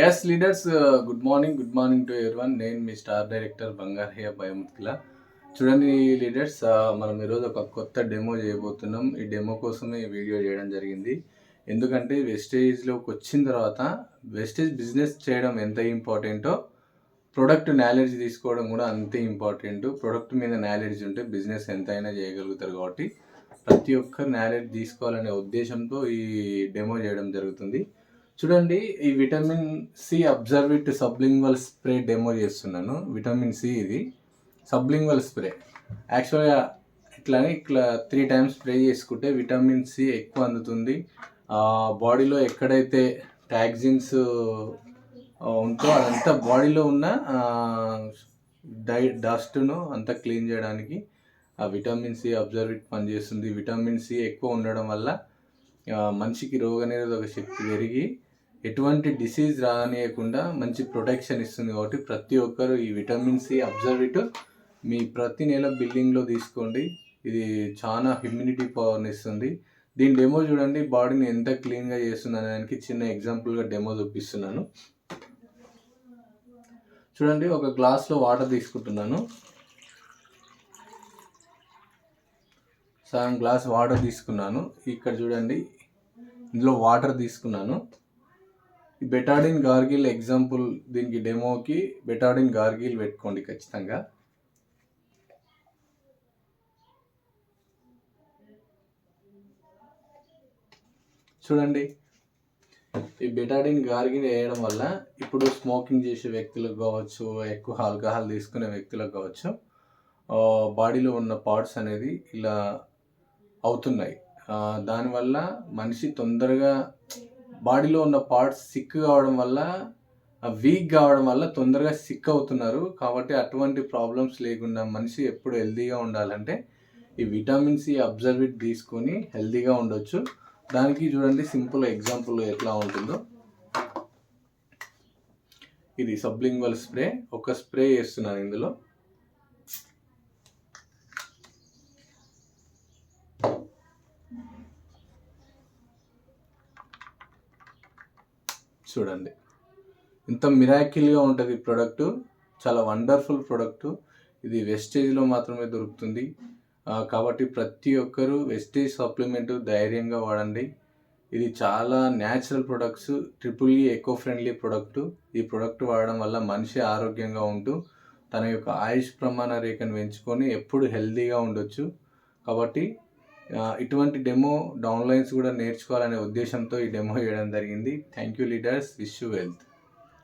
Yes leaders, good morning to everyone. నేను మీ star director Bangaraiah Bhayamutkila. చూడండి లీడర్స్, మనం ఈరోజు ఒక కొత్త డెమో చేయబోతున్నాం. ఈ డెమో కోసమే ఈ వీడియో చేయడం జరిగింది. ఎందుకంటే వెస్టేజ్లోకి వచ్చిన తర్వాత వెస్టేజ్ బిజినెస్ చేయడం ఎంత ఇంపార్టెంటో ప్రొడక్ట్ నాలెడ్జ్ తీసుకోవడం కూడా అంతే ఇంపార్టెంట్. ప్రొడక్ట్ మీద నాలెడ్జ్ ఉంటే బిజినెస్ ఎంతైనా చేయగలుగుతారు. కాబట్టి ప్రతి ఒక్కరు నాలెడ్జ్ తీసుకోవాలనే ఉద్దేశంతో ఈ డెమో చేయడం జరుగుతుంది. చూడండి, ఈ విటమిన్ సి అబ్జర్విట్ సబ్లింగ్వల్ స్ప్రే డెమో చేస్తున్నాను. విటమిన్ సి ఇది సబ్లింగ్వల్ స్ప్రే. యాక్చువల్గా ఇట్లా 3 times స్ప్రే చేసుకుంటే విటమిన్ సి ఎక్కువ అందుతుంది. బాడీలో ఎక్కడైతే టాక్సిన్స్ ఉంటో అదంతా బాడీలో ఉన్న డస్ట్ను అంతా క్లీన్ చేయడానికి ఆ విటమిన్ సి అబ్జర్విట్ పనిచేస్తుంది. విటమిన్ సి ఎక్కువ ఉండడం వల్ల మనిషికి రోగనిరోధక శక్తి పెరిగి ఎటువంటి డిసీజ్ రానియకుండా మంచి ప్రొటెక్షన్ ఇస్తుంది. కాబట్టి ప్రతి ఒక్కరు ఈ విటమిన్ సి అబ్జర్విట్ మీ ప్రతి నెల బిల్డింగ్లో తీసుకోండి. ఇది చాలా ఇమ్యూనిటీ పవర్ని ఇస్తుంది. దీని డెమో చూడండి, బాడీని ఎంత క్లీన్గా చేస్తుంది అనేదానికి చిన్న ఎగ్జాంపుల్గా డెమో చూపిస్తున్నాను. చూడండి, ఒక గ్లాస్లో వాటర్ తీసుకుంటున్నాను. సగం గ్లాస్ వాటర్ తీసుకున్నాను. ఇక్కడ చూడండి, ఇందులో వాటర్ తీసుకున్నాను. ఈ బెటాడిన్ గార్గిల్ ఎగ్జాంపుల్, దీనికి డెమోకి బెటాడిన్ గార్గిల్ పెట్టుకోండి ఖచ్చితంగా. చూడండి, ఈ బెటాడిన్ గార్గిల్ వేయడం వల్ల ఇప్పుడు స్మోకింగ్ చేసే వ్యక్తులకు కావచ్చు, ఎక్కువ ఆల్కహాల్ తీసుకునే వ్యక్తులకు కావచ్చు, బాడీలో ఉన్న పార్ట్స్ అనేది ఇలా అవుతున్నాయి. దానివల్ల మనిషి తొందరగా బాడీలో ఉన్న పార్ట్స్ సిక్ కావడం వల్ల, వీక్ కావడం వల్ల తొందరగా సిక్ అవుతున్నారు. కాబట్టి అటువంటి ప్రాబ్లమ్స్ లేకుండా మనిషి ఎప్పుడు హెల్తీగా ఉండాలంటే ఈ విటమిన్ సి అబ్జర్విట్ తీసుకొని హెల్తీగా ఉండొచ్చు. దానికి చూడండి సింపుల్ ఎగ్జాంపుల్ ఎట్లా ఉంటుందో. ఇది సబ్లింగ్వల్ స్ప్రే. ఒక స్ప్రే చేస్తున్నాను ఇందులో. చూడండి, ఇంత మిరాకిల్గా ఉంటుంది ప్రోడక్ట్. చాలా వండర్ఫుల్ ప్రోడక్ట్. ఇది వెస్టేజ్లో మాత్రమే దొరుకుతుంది. కాబట్టి ప్రతి ఒక్కరూ వెస్టేజ్ సప్లిమెంట్ ధైర్యంగా వాడండి. ఇది చాలా natural products, triple E eco friendly product. ఈ ప్రోడక్ట్ వాడడం వల్ల మనిషి ఆరోగ్యంగా ఉంటూ తన యొక్క ఆయుష్ ప్రమాణ రేఖను పెంచుకొని ఎప్పుడు హెల్తీగా ఉండొచ్చు. కాబట్టి ఇటువంటి డెమో డౌన్లైన్స్ కూడా నేర్చుకోవాలనే ఉద్దేశంతో ఈ డెమో చేయడం జరిగింది. Thank you leaders. Wish you wealth.